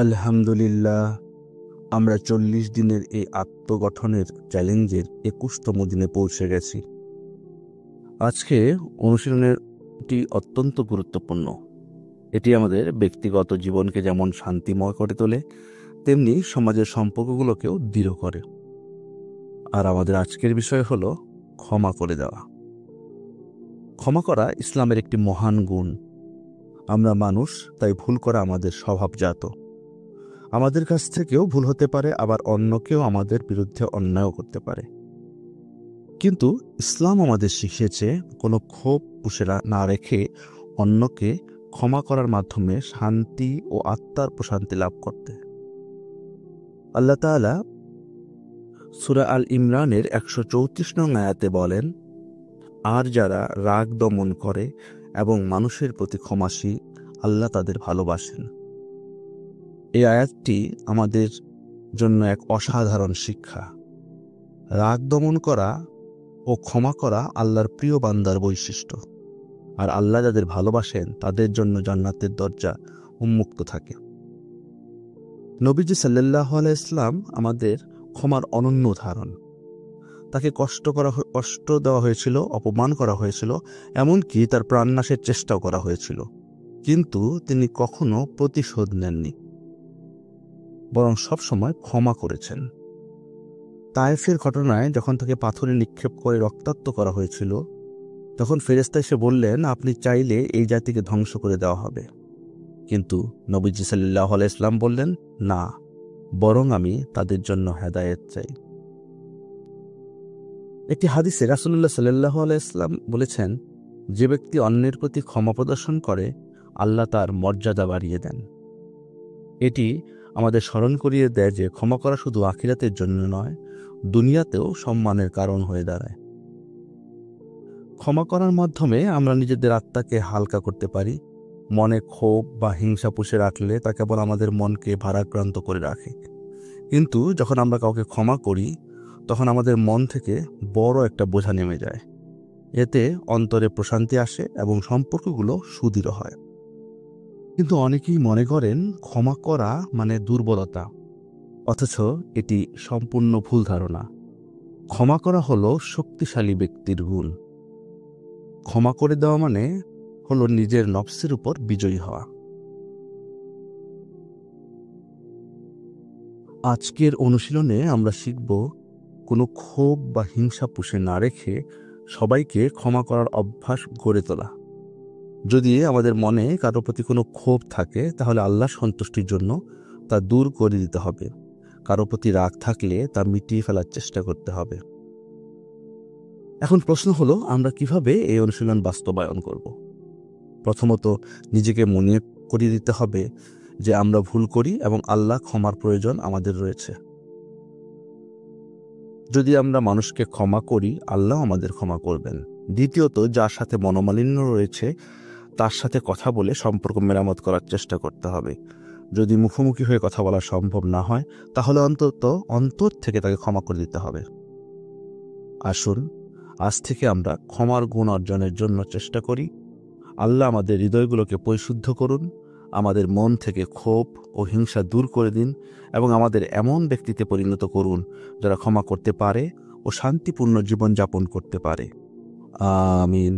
আলহামদুলিল্লাহ, আমরা 40 দিনের এই আত্মগঠনের চ্যালেঞ্জের 21তম দিনে পৌঁছে গেছি। আজকে অনুশীলনটি অত্যন্ত গুরুত্বপূর্ণ। এটি আমাদের ব্যক্তিগত জীবনকে যেমন শান্তিময় করে তোলে, তেমনি সমাজের সম্পর্কগুলোকেও দৃঢ় করে। আর আমাদের আজকের বিষয় হলো ক্ষমা করে দেওয়া। ক্ষমা করা ইসলামের একটি মহান গুণ। আমরা মানুষ, তাই ভুল করা আমাদের স্বভাবজাত। আমাদের কাছ থেকেও ভুল হতে পারে, আবার অন্যকেও আমাদের বিরুদ্ধে অন্যায়ও করতে পারে। কিন্তু ইসলাম আমাদের শিখিয়েছে কোনো ক্ষোভ পুষে না রেখে অন্যকে ক্ষমা করার মাধ্যমে শান্তি ও আত্মার প্রশান্তি লাভ করতে। আল্লাহ তাআলা সূরা আল ইমরানের 134 নং আয়াতে বলেন, আর যারা রাগ দমন করে এবং মানুষের প্রতি ক্ষমাশীল, আল্লাহ তাদের ভালোবাসেন। এই আয়াতটি আমাদের জন্য এক অসাধারণ শিক্ষা। রাগ দমন করা ও ক্ষমা করা আল্লাহর প্রিয় বান্দার বৈশিষ্ট্য, আর আল্লাহ যাদের ভালোবাসেন তাদের জন্য জান্নাতের দরজা উন্মুক্ত থাকে। নবীজি সাল্লাল্লাহু আলাইহি ওয়াসাল্লাম আমাদের ক্ষমার অনন্য উদাহরণ। তাকে কষ্ট দেওয়া হয়েছিল, অপমান করা হয়েছিল, এমনকি তার প্রাণনাশের চেষ্টাও করা হয়েছিল, কিন্তু তিনি কখনো প্রতিশোধ নেননি, বরং সবসময় ক্ষমা করেছেন। তায়েফের ঘটনায় যখন তাকে পাথরে নিক্ষেপ করে রক্তাক্ত করা হয়েছিল, তখন ফেরেশতা এসে বললেন, আপনি চাইলে এই জাতিকে ধ্বংস করে দেওয়া হবে। কিন্তু নবীজি সাল্লাল্লাহু আলাইহি ওয়াসাল্লাম বললেন, না, বরং আমি তাদের জন্য হেদায়েত চাই। একটি হাদিসে রাসূলুল্লাহ সাল্লাল্লাহু আলাইহি ওয়াসাল্লাম বলেছেন, যে ব্যক্তি অন্যের প্রতি ক্ষমা প্রদর্শন করে, আল্লাহ তার মর্যাদা বাড়িয়ে দেন। এটি আমাদের স্মরণ করিয়ে দেয় যে ক্ষমা করা শুধু আখিরাতের জন্য নয়, দুনিয়াতেও সম্মানের কারণ হয়ে দাঁড়ায়। ক্ষমা করার মাধ্যমে আমরা নিজেদের আত্মাকে হালকা করতে পারি। মনে ক্ষোভ বা হিংসা পুষে রাখলে তা কেবল আমাদের মনকে ভারাক্রান্ত করে রাখে। কিন্তু যখন আমরা কাউকে ক্ষমা করি, তখন আমাদের মন থেকে বড় একটা বোঝা নেমে যায়। এতে অন্তরে প্রশান্তি আসে এবং সম্পর্কগুলো সুদৃঢ় হয়। কিন্তু অনেকেই মনে করেন ক্ষমা করা মানে দুর্বলতা, অথচ এটি সম্পূর্ণ ভুল ধারণা। ক্ষমা করা হলো শক্তিশালী ব্যক্তির গুণ। ক্ষমা করে দেওয়া মানে হলো নিজের নফসের উপর বিজয়ী হওয়া। আজকের অনুশীলনে আমরা শিখব কোনো ক্ষোভ বা হিংসা পুষে না রেখে সবাইকে ক্ষমা করার অভ্যাস গড়ে তোলা। যদি আমাদের মনে কারো প্রতি কোনো ক্ষোভ থাকে, তাহলে আল্লাহর সন্তুষ্টির জন্য তা দূর করে দিতে হবে। কারো প্রতি রাগ থাকলে তা মিটিয়ে ফেলার চেষ্টা করতে হবে। এখন প্রশ্ন হলো, আমরা কিভাবে এই অনুশীলন বাস্তবায়ন করব? প্রথমত, নিজেকে মনে করিয়ে দিতে হবে যে আমরা ভুল করি এবং আল্লাহ ক্ষমার প্রয়োজন আমাদের রয়েছে। যদি আমরা মানুষকে ক্ষমা করি, আল্লাহ আমাদের ক্ষমা করবেন। দ্বিতীয়ত, যার সাথে মনোমালিন্য রয়েছে তার সাথে কথা বলে সম্পর্ক মেরামত করার চেষ্টা করতে হবে। যদি মুখোমুখি হয়ে কথা বলা সম্ভব না হয়, তাহলে অন্তত অন্তর থেকে তাকে ক্ষমা করে দিতে হবে। আসুন, আজ থেকে আমরা ক্ষমার গুণ অর্জনের জন্য চেষ্টা করি। আল্লাহ আমাদের হৃদয়গুলোকে পরিশুদ্ধ করুন, আমাদের মন থেকে ক্ষোভ ও হিংসা দূর করে দিন এবং আমাদের এমন ব্যক্তিতে পরিণত করুন যারা ক্ষমা করতে পারে ও শান্তিপূর্ণ জীবনযাপন করতে পারে। আমিন।